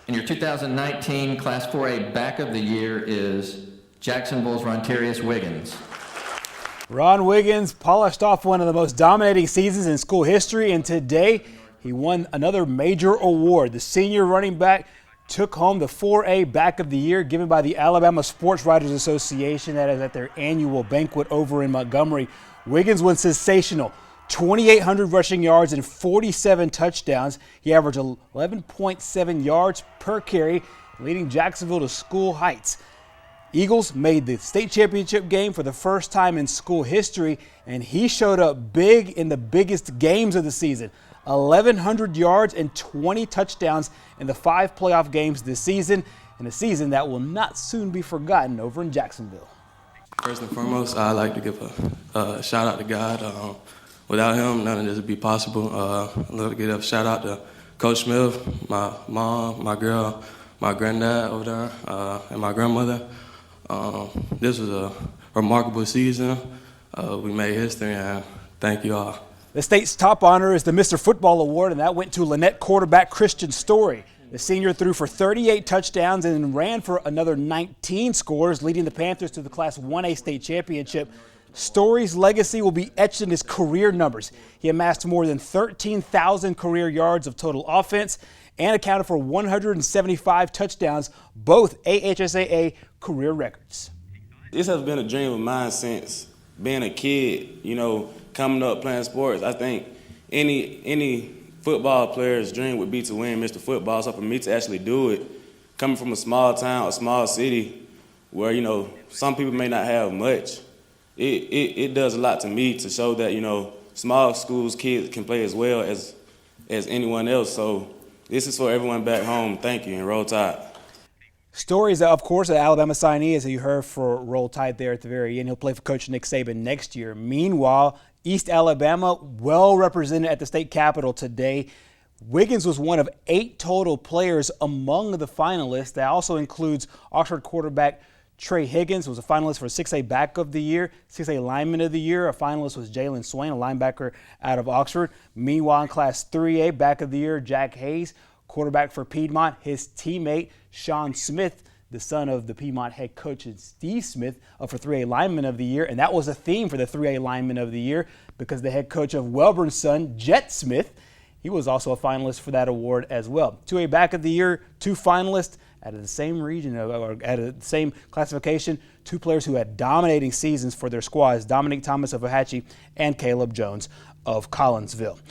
And your 2019 Class 4A Back of the Year is Jacksonville's Rontarius Wiggins. Ron Wiggins polished off one of the most dominating seasons in school history, and today he won another major award. The senior running back took home the 4A Back of the Year given by the Alabama Sports Writers Association. That is at their annual banquet over in Montgomery. Wiggins was sensational. 2,800 rushing yards and 47 touchdowns. He averaged 11.7 yards per carry, leading Jacksonville to school heights. Eagles made the state championship game for the first time in school history, and he showed up big in the biggest games of the season. 1,100 yards and 20 touchdowns in the 5 playoff games this season, in a season that will not soon be forgotten over in Jacksonville. First and foremost, I'd like to give a shout out to God. Without him, none of this would be possible. I'd love to give a shout out to Coach Smith, my mom, my girl, my granddad over there, and my grandmother. This was a remarkable season. We made history, and thank you all. The state's top honor is the Mr. Football Award, and that went to Lynette quarterback Christian Story. The senior threw for 38 touchdowns and ran for another 19 scores, leading the Panthers to the Class 1A state championship. Story's legacy will be etched in his career numbers. He amassed more than 13,000 career yards of total offense and accounted for 175 touchdowns, both AHSAA career records. This has been a dream of mine since being a kid, coming up playing sports. I think any football player's dream would be to win Mr. Football. So for me to actually do it, coming from a small town, a small city, where, some people may not have much, it does a lot to me to show that, small schools kids can play as well as anyone else. So this is for everyone back home. Thank you, and Roll Tide. Story is, of course, an Alabama signee, as you heard, for Roll Tide there at the very end. He'll play for Coach Nick Saban next year. Meanwhile, East Alabama well represented at the state capitol today. Wiggins was one of 8 total players among the finalists. That also includes Oxford quarterback Trey Higgins, who was a finalist for 6A Back of the Year, 6A Lineman of the Year. A finalist was Jalen Swain, a linebacker out of Oxford. Meanwhile, in Class 3A Back of the Year, Jack Hayes, quarterback for Piedmont. His teammate, Sean Smith, the son of the Piedmont head coach Steve Smith, up for 3A Lineman of the Year. And that was a theme for the 3A Lineman of the Year because the head coach of Welburn's son, Jet Smith, he was also a finalist for that award as well. 2A Back of the Year, 2 finalists out of the same region, or out of the same classification, 2 players who had dominating seasons for their squads, Dominic Thomas of Ohatchee and Caleb Jones of Collinsville.